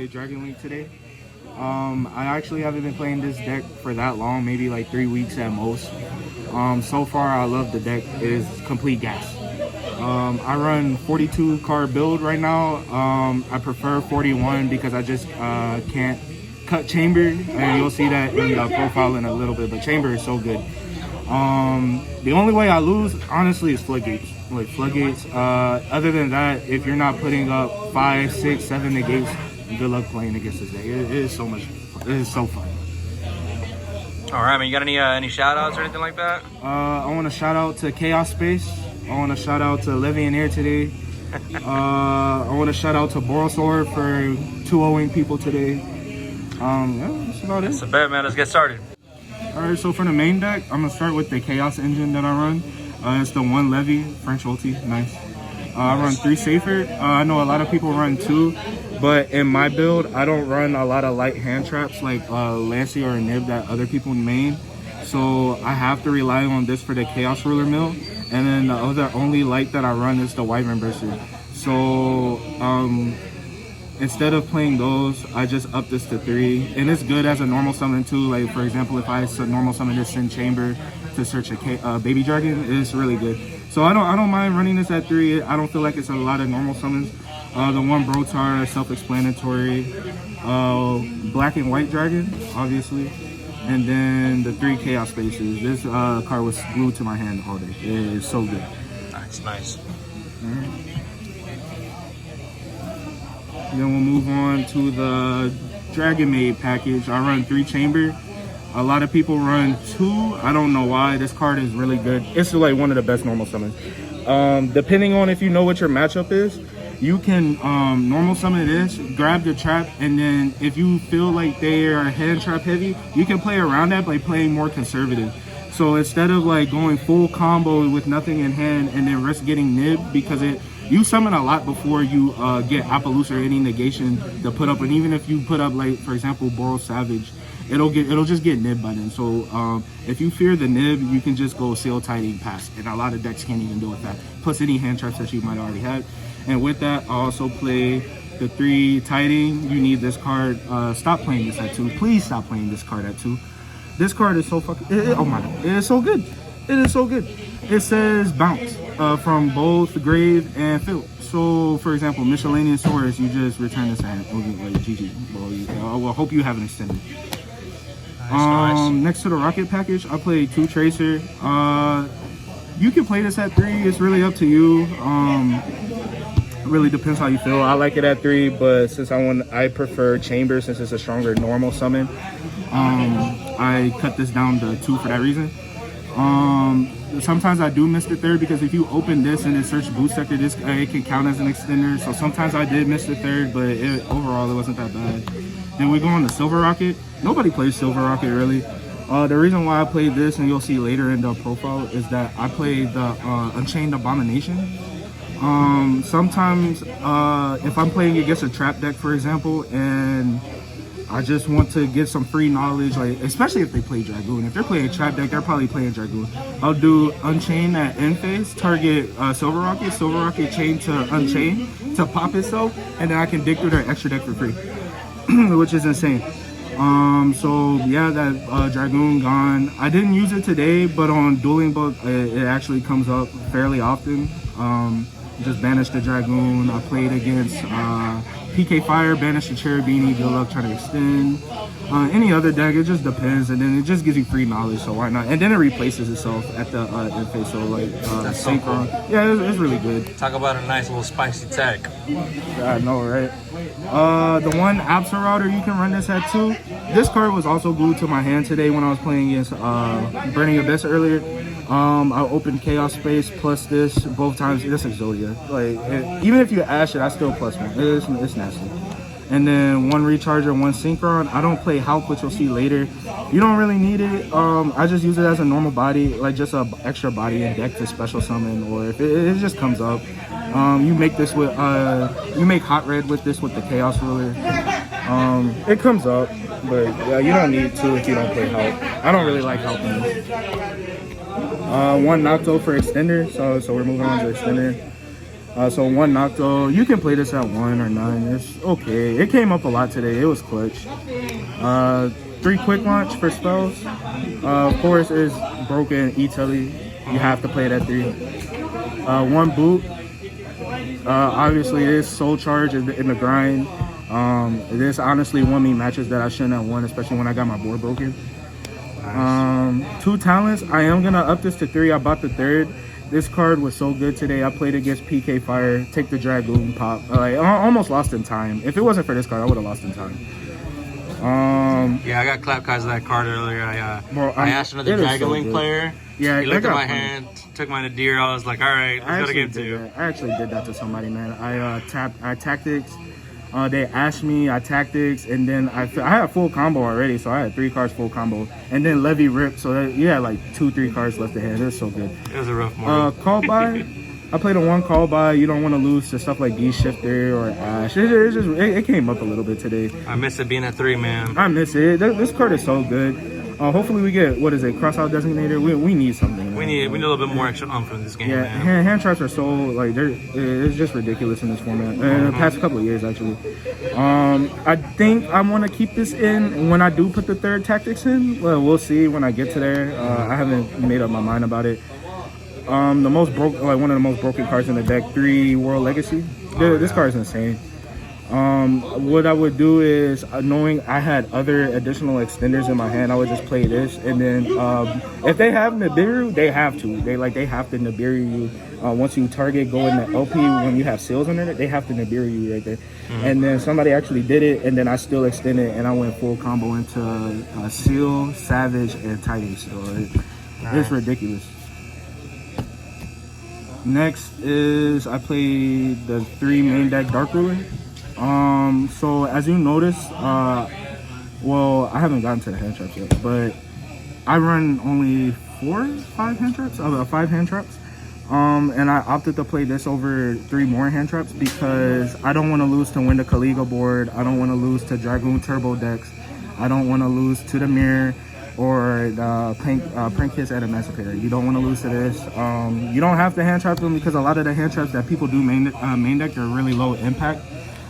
play Dragon League today. I actually haven't been playing this deck for that long, maybe like 3 weeks at most. So far, I love the deck. It is complete gas. I run 42 card build right now. I prefer 41 because I just can't cut chamber, and you'll see that in the profile in a little bit, but chamber is so good. The only way I lose, honestly, is floodgates. Like floodgates. Other than that, if you're not putting up 5, 6, 7 negates, good luck playing against this deck. It is so much fun. It is so fun. All right, man. You got any shout outs or anything like that? I want to shout out to Chaos Space. I want to shout out to Levy and Air today. I want to shout out to Borosor for 2-0ing people today. Yeah, that's about it. That's a bet, man. Let's get started. Alright, so for the main deck, I'm going to start with the Chaos engine that I run. It's the 1 Levy, French ulti, nice. I run 3 Safer. I know a lot of people run 2, but in my build, I don't run a lot of light hand traps like Lancy or Nib that other people main. So I have to rely on this for the Chaos Ruler mill. And then the other only light that I run is the Wyvern Burster. So instead of playing those, I just up this to 3, and it's good as a normal summon too. Like for example, if I normal summon this in chamber to search a baby dragon, it's really good. So I don't mind running this at 3. I don't feel like it's a lot of normal summons. The 1 Brotar, self-explanatory. Black and white dragon, obviously, and then the 3 Chaos Spaces. This card was glued to my hand all day. It is so good. Nice. Then we'll move on to the Dragon Maid package. I run 3 chamber. A lot of people run 2. I don't know why. This card is really good. It's like one of the best normal summons. Depending on if you know what your matchup is, you can normal summon this, grab the trap, and then if you feel like they are hand trap heavy, you can play around that by playing more conservative. So instead of like going full combo with nothing in hand and then risk getting nib, because you summon a lot before you get Appaloosa or any negation to put up, and even if you put up like for example Boros Savage, it'll just get nib by then. So if you fear the nib, you can just go Seal Tiding pass, and a lot of decks can't even deal with that. Plus any hand traps that you might already have. And with that, I also play the 3 Tiding. You need this card. Stop playing this at 2. Please stop playing this card at 2. This card is so fucking, oh my god, it is so good. It is so good. It says bounce from both grave and field. So for example, miscellaneous swords, you just return this hand. Like GG. Well, I hope you have an extended. Nice. Next to the rocket package, I play 2 Tracer. You can play this at 3. It's really up to you. It really depends how you feel. I like it at 3, but since I prefer chamber since it's a stronger normal summon. I cut this down to 2 for that reason. Sometimes I do miss the 3rd because if you open this and then search boost sector, this it can count as an extender. So sometimes I did miss the 3rd, but overall it wasn't that bad. Then we go on the Silver Rocket. Nobody plays Silver Rocket really. The reason why I played this, and you'll see later in the profile, is that I played the Unchained Abomination. Sometimes if I'm playing against a trap deck, for example, and I just want to get some free knowledge, like especially if they play Dragoon. If they're playing trap deck, they're probably playing Dragoon. I'll do Unchain at end phase, target Silver Rocket chain to Unchain to pop itself, and then I can dig through their extra deck for free, which is insane. So yeah, that Dragoon gone. I didn't use it today, but on Dueling Book, it actually comes up fairly often. Just banished the Dragoon. I played against PK Fire, banished the Cherubini, good luck trying to extend. Any other deck, it just depends, and then it just gives you free knowledge, so why not? And then it replaces itself at the end phase, so like that's so cool. Yeah, it's really good. Talk about a nice little spicy tech. I know, right? The 1 Absa Router, you can run this at 2. This card was also glued to my hand today when I was playing against Burning Abyss earlier. I opened Chaos Space plus this both times. This Exodia. Like even if you ash it, I still plus 1. It's nasty. And then 1 Recharger, 1 Synchron. I don't play Halp, which you'll see later. You don't really need it. I just use it as a normal body, like just a extra body in deck to special summon, or if it just comes up. You make this with you make Hot Red with this with the Chaos Ruler. It comes up, but yeah, you don't need to if you don't play Halp. I don't really like Halp in this. 1 Nocto for extender, so we're moving on to extender. So 1 Nocto. You can play this at 1 or 9. It's okay. It came up a lot today. It was clutch. 3 quick launch for spells. Of course, is broken E-Telly. You have to play it at 3. 1 boot. Obviously, this soul charge in the grind. This honestly won me matches that I shouldn't have won, especially when I got my board broken. 2 talents. I am gonna up this to 3. I bought the 3rd. This card was so good today. I played against PK Fire, take the Dragoon pop. I almost lost in time. If it wasn't for this card, I would have lost in time. Yeah, I got clapped because of that card earlier. Bro, I asked another Dragon Link player. Yeah, he looked at my hand, took mine to deer. I was like, all right, let's go to game 2. I actually did that to somebody, man. I tactics. They asked me, I tactics, and then I had full combo already, so I had 3 cards full combo, and then Levy ripped, so you had like 2-3 cards left to hand. It was so good. It was a rough morning. Call by. I played a 1 call by. You don't want to lose to stuff like D-Shifter or Ash. It came up a little bit today. I miss it being at 3, man. I miss it. This card is so good. Hopefully we get, what is it, cross-out designator. We need something. We need a little bit more extra from this game. Yeah, man. hand traps are so like it's just ridiculous in this format. In the past couple of years, actually. I think I want to keep this in when I do put the 3rd tactics in. Well, we'll see when I get to there. I haven't made up my mind about it. One of the most broken cards in the deck, 3 World Legacy. This card is insane. What I would do is, knowing I had other additional extenders in my hand, I would just play this, and then if they have Nibiru, they have to. They have to Nibiru you. Once you target go in the LP when you have seals under it, they have to Nibiru you right there. And then somebody actually did it, and then I still extended, and I went full combo into Seal, Savij, and Tidy. So it's ridiculous. Next is I played the 3 main deck Dark Ruler. So as you notice, well, I haven't gotten to the hand traps yet, but I run only 5 hand traps, 5 hand traps. And I opted to play this over 3 more hand traps because I don't want to lose to Win the Kaliga board. I don't want to lose to Dragoon Turbo decks. I don't want to lose to the Mirror or the Prank Kiss at Emancipator. You don't want to lose to this. You don't have to hand trap them because a lot of the hand traps that people do main deck are really low impact.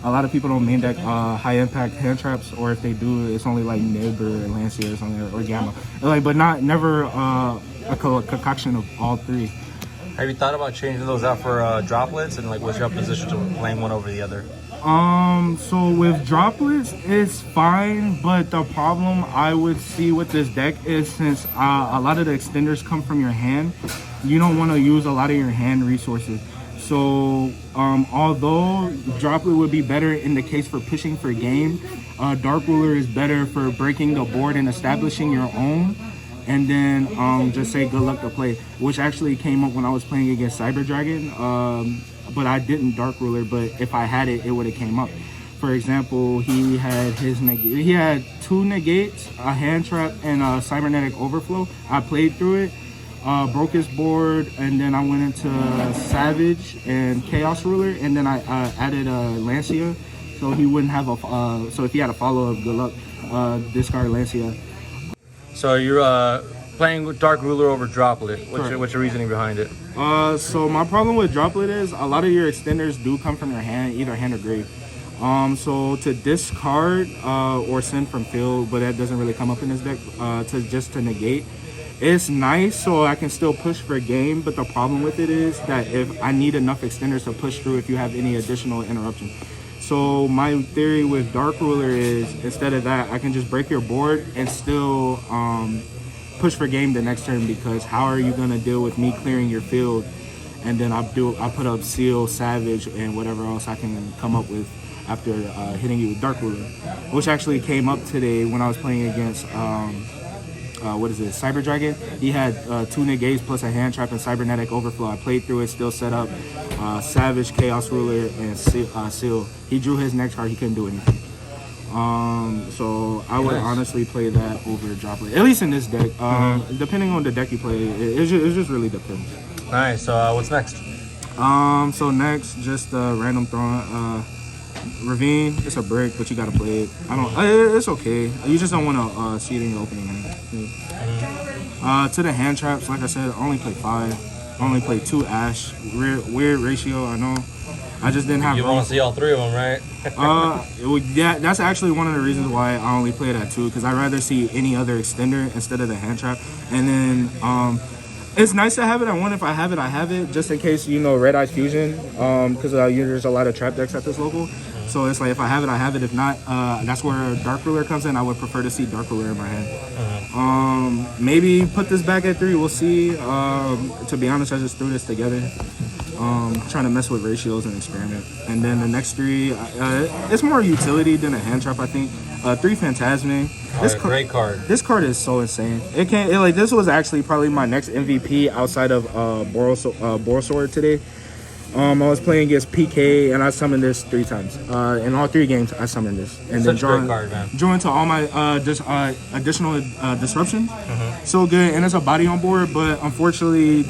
A lot of people don't main deck high impact hand traps, or if they do, it's only like Nib or Lancia or something, or Gamma. But never a concoction of all 3. Have you thought about changing those out for droplets, and what's your position to playing one over the other? So with droplets, it's fine, but the problem I would see with this deck is since a lot of the extenders come from your hand, you don't want to use a lot of your hand resources. So although droplet would be better in the case for pushing for game, Dark Ruler is better for breaking the board and establishing your own, and then just say good luck to play, which actually came up when I was playing against Cyber Dragon. But I didn't Dark Ruler, but if I had it, it would have came up. For example, he had 2 negates, a hand trap, and a cybernetic overflow. I played through it, broke his board, and then I went into Savage and Chaos Ruler, and then I added a Lancia, so he wouldn't have a. So if he had a follow up, good luck, discard Lancia. So you're playing with Dark Ruler over Droplet. What's your reasoning behind it? So my problem with Droplet is a lot of your extenders do come from your hand, either hand or grave. So to discard or send from field, but that doesn't really come up in this deck, to negate, it's nice so I can still push for game, but the problem with it is that if I need enough extenders to push through if you have any additional interruption. So my theory with Dark Ruler is, instead of that, I can just break your board and still push for game the next turn, because how are you going to deal with me clearing your field, and then I put up Seal, Savage, and whatever else I can come up with after hitting you with Dark Ruler, which actually came up today when I was playing against Cyber Dragon. He had 2 negates plus a hand trap and cybernetic overflow. I played through it, still set up Savage, Chaos Ruler, and Seal. He drew his next card, he couldn't do anything. So I would honestly play that over Droplet, at least in this deck. Depending on the deck you play, it just really depends. Nice. So what's next? So next, just random throwing. Ravine, it's a brick, but you gotta play it. It's okay. You just don't want to see it in your opening hand. To the hand traps, like I said, I only play 5. I only played 2 Ash. Weird ratio, I know. I just didn't have. You want to see all 3 of them, right? Yeah, that's actually one of the reasons why I only played at 2, because I'd rather see any other extender instead of the hand trap. And then it's nice to have it at 1. If I have it, I have it, just in case, Red Eye Fusion, because there's a lot of trap decks at this local. So it's like, if I have it, I have it. If not, that's where Dark Ruler comes in. I would prefer to see Dark Ruler in my hand. Maybe put this back at 3. We'll see. To be honest, I just threw this together. Trying to mess with ratios and experiment. And then the next 3, it's more utility than a hand trap, I think. 3 Phantasme. Great card. This card is so insane. This was actually probably my next MVP outside of Borosword today. I was playing against PK and I summoned this 3 times. In all 3 games, I summoned this. And Such a great card, man. Drew into all my additional disruption. So good, and it's a body on board, but unfortunately, 2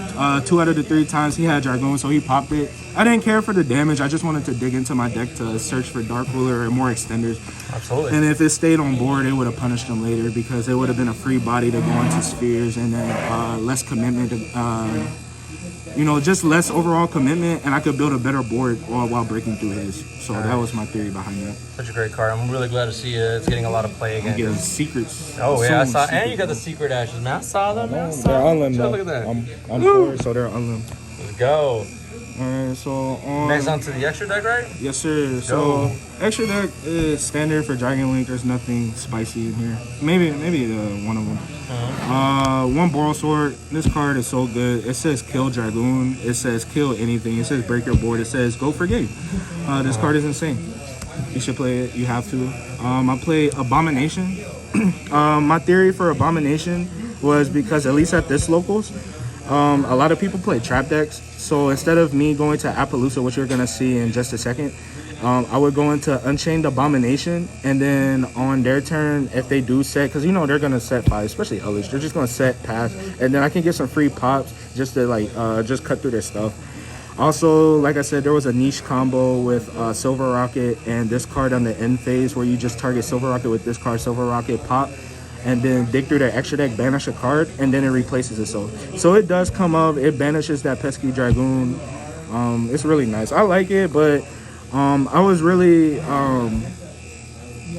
out of the 3 times he had Dragoon, so he popped it. I didn't care for the damage. I just wanted to dig into my deck to search for Dark Ruler and more extenders. Absolutely. And if it stayed on board, it would have punished him later, because it would have been a free body to go into spheres, and then less commitment to, just less overall commitment, and I could build a better board while breaking through his. So that was my theory behind that. Such a great card. I'm really glad to see it's getting a lot of play again. Getting secrets. Oh yeah, I saw, and you got the secret ashes, man. I saw them, man. They're on them, Look at that. I'm 4, so they're on them. Let's go. Alright, so next on to the extra deck, right? Yes, sir. So extra deck is standard for Dragon Link. There's nothing spicy in here. Maybe one of them. 1 Borosword. This card is so good. It says kill Dragoon. It says kill anything. It says break your board. It says go for game. This card is insane. You should play it. You have to. I play Abomination. My theory for Abomination was because, at least at this locals, a lot of people play trap decks. So instead of me going to Appaloosa, which you're going to see in just a second, I would go into Unchained Abomination, and then on their turn, if they do set, because they're going to set 5, especially Elish, they're just going to set pass, and then I can get some free pops just to just cut through their stuff. Also, like I said, there was a niche combo with Silver Rocket and this card on the end phase, where you just target Silver Rocket with this card, Silver Rocket, pop, and then dig through their extra deck, banish a card, and then it replaces itself. So it does come up, it banishes that pesky Dragoon. It's really nice. I like it, but I was really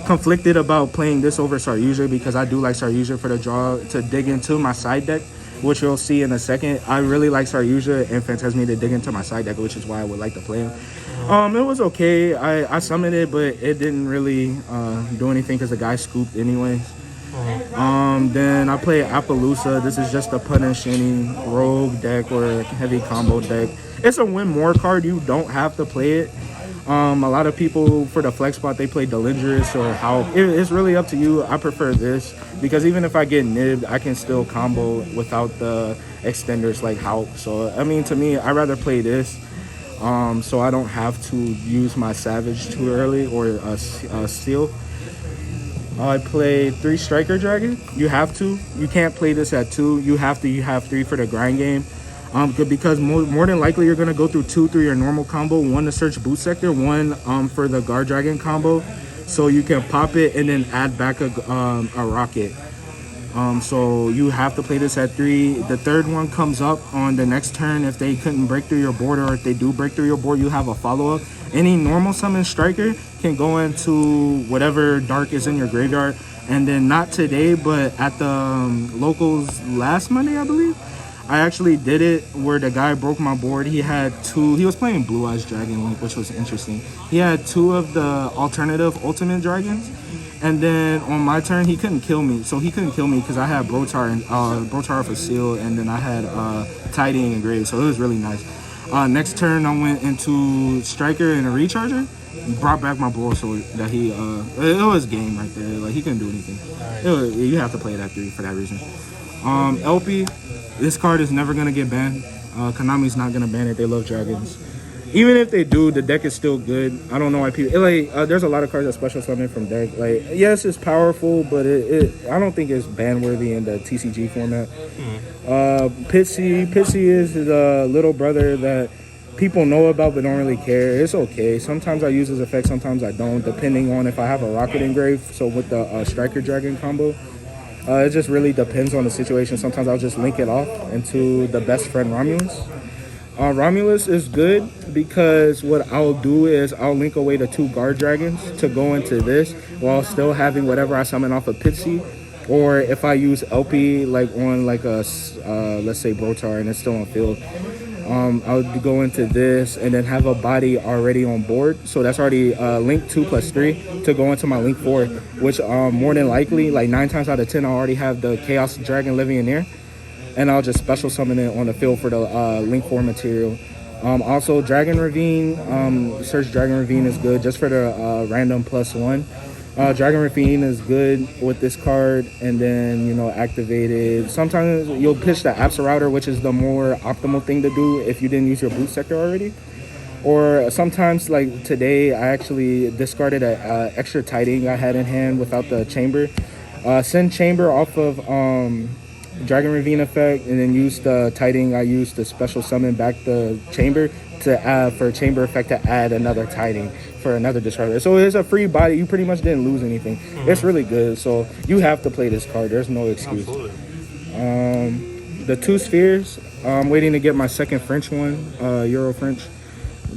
conflicted about playing this over Saryuja, because I do like Saryuja for the draw to dig into my side deck, which you'll see in a second. I really like Saryuja and Phantasme to dig into my side deck, which is why I would like to play him. It was okay. I summoned it, but it didn't really do anything because the guy scooped anyways. Then I play Appaloosa. This is just a punish any rogue deck or heavy combo deck. It's a win more card. You don't have to play it. A lot of people for the flex spot, they play Delindrous or how. It's really up to you. I prefer this because even if I get nibbed, I can still combo without the extenders like Hulk. So I mean, to me, I'd rather play this. So I don't have to use my Savij too early or Steel. I play 3 Striker Dragon. You have to. You can't play this at 2. You have to. You have 3 for the grind game. Because more than likely you're gonna go through 2 through your normal combo. 1 to search boot sector. 1 for the guard dragon combo. So you can pop it and then add back a rocket. So you have to play this at 3. The third one comes up on the next turn. If they couldn't break through your board, or if they do break through your board, you have a follow-up. Any normal summon striker can go into whatever dark is in your graveyard. And then not today, but at the locals last Monday, I believe, I actually did it where the guy broke my board. He had 2. He was playing Blue Eyes Dragon Link, which was interesting. He had 2 of the alternative ultimate dragons. And then on my turn, he couldn't kill me. So he couldn't kill me because I had Brotar and Brotar for seal, and then I had Tidying and Grave. So it was really nice. Next turn, I went into Striker and a Recharger. Brought back my Borosword that he it was game right there. Like, he couldn't do anything. You have to play it at 3 for that reason. LP, this card is never gonna get banned. Konami's not gonna ban it. They love dragons. Even if they do, the deck is still good. I don't know why people there's a lot of cards that special summon from deck. Like, yes, it's powerful, but I don't think it's ban worthy in the TCG format. Pitsy is the little brother that people know about but don't really care. It's okay. Sometimes I use his effect, sometimes I don't, depending on if I have a rocket engrave. So with the Striker Dragon combo, it just really depends on the situation. Sometimes I'll just link it off into the best friend Romulus. Romulus is good because what I'll do is I'll link away the 2 guard dragons to go into this while still having whatever I summon off of Pitsy. Or if I use LP like on like a let's say Brotar and it's still on field, I'll go into this and then have a body already on board. So that's already link 2+3 to go into my link 4, which more than likely, like 9 times out of 10, I already have the Chaos Dragon Legionnaire. And I'll just special summon it on the field for the link 4 material. Also, Dragon Ravine, Search Dragon Ravine is good just for the random +1. Dragon Ravine is good with this card, and then, you know, activated. Sometimes you'll pitch the Router, which is the more optimal thing to do if you didn't use your boot sector already. Or sometimes, like today, I actually discarded an extra Tiding I had in hand without the chamber. Send chamber off of Dragon Ravine effect, and then use the Tiding I used to special summon back the chamber to add for chamber effect to add another Tiding for another discarder. So it's a free body. You pretty much didn't lose anything. It's really good. So you have to play this card. There's no excuse. The 2 spheres. I'm waiting to get my second French one, Euro French.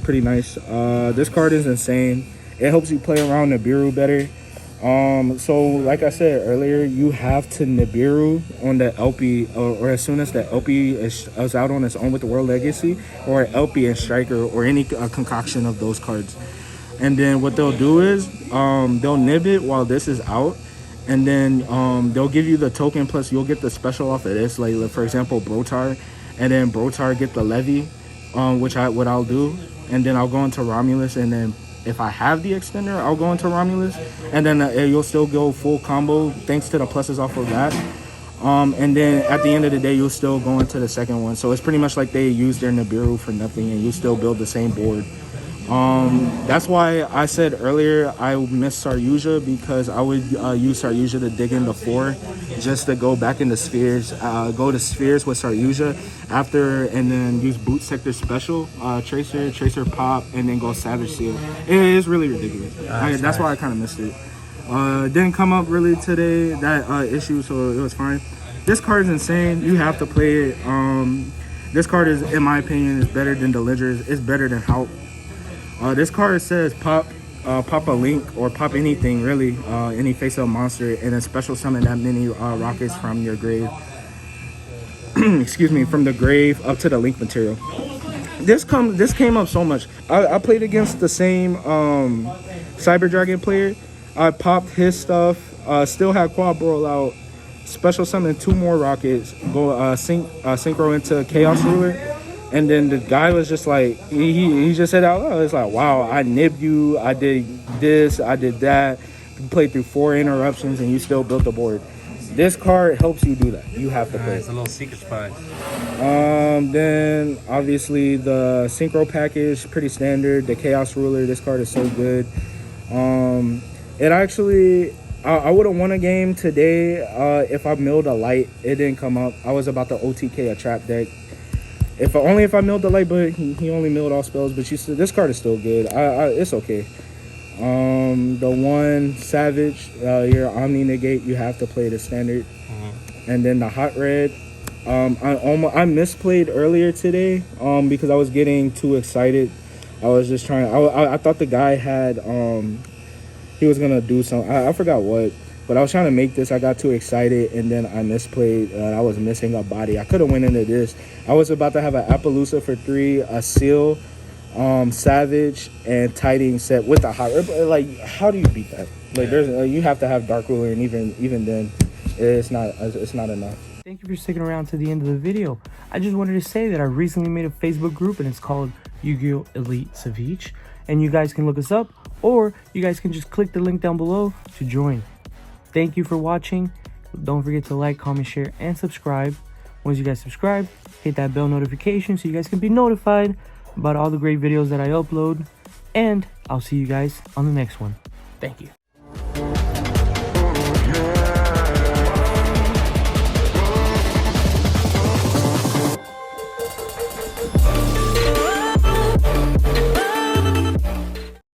Pretty nice. This card is insane. It helps you play around Nibiru better. So like I said earlier, you have to Nibiru on the LP, or as soon as the LP is out on its own with the World Legacy, or LP and Striker, or any concoction of those cards. And then what they'll do is they'll nib it while this is out, and then they'll give you the token plus you'll get the special off of this, like for example Brotar, and then Brotar get the Levy, what I'll do, and then I'll go into Romulus, and then if I have the extender, I'll go into Romulus, and then you'll still go full combo thanks to the pluses off of that. And then at the end of the day, you'll still go into the second one. So it's pretty much like they use their Nibiru for nothing, and you still build the same board. That's why I said earlier I miss Saryuja, because I would use Saryuja to dig into 4 just to go back into spheres, go to spheres with Saryuja after, and then use boot sector special, Tracer pop, and then go Savage Seal. It is really ridiculous. That's why I kind of missed it. Didn't come up really today, that issue, so it was fine. This card is insane. You have to play it. This card is, in my opinion, is better than Delingers. It's better than Hulk. This card says pop a link or pop anything really, any face-up monster, and then special summon that many rockets from your grave. Excuse me, from the grave up to the link material. This came up so much. I played against the same Cyber Dragon player. I popped his stuff. Still had quad brawl out. Special summon 2 more rockets. Go synchro into Chaos Ruler. And then the guy was just like, he just said out loud, it's like, wow, I nibbed you, I did this, I did that. You played through 4 interruptions and you still built the board. This card helps you do that. You have to play. It's a little secret spy. Then obviously the synchro package, pretty standard. The Chaos Ruler, this card is so good. It actually, I would have won a game today if I milled a light. It didn't come up. I was about to OTK a trap deck. If I milled the light, but he only milled all spells. But this card is still good. It's okay. The one Savage, your Omni Negate, you have to play the standard. And then the Hot Red, I misplayed earlier today because I was getting too excited. I was just trying. I thought the guy had he was gonna do something. I forgot what. But I was trying to make this. I got too excited, and then I misplayed. I was missing a body. I could have went into this. I was about to have an Appaloosa for 3, a Seal, Savage, and Tiding set with a Hot. Like, how do you beat that? Like, there's you have to have Dark Ruler, and even then, it's not enough. Thank you for sticking around to the end of the video. I just wanted to say that I recently made a Facebook group, and it's called YuGiOh Elite Savij, and you guys can look us up, or you guys can just click the link down below to join. Thank you for watching. Don't forget to like, comment, share, and subscribe. Once you guys subscribe, hit that bell notification so you guys can be notified about all the great videos that I upload. And I'll see you guys on the next one. Thank you.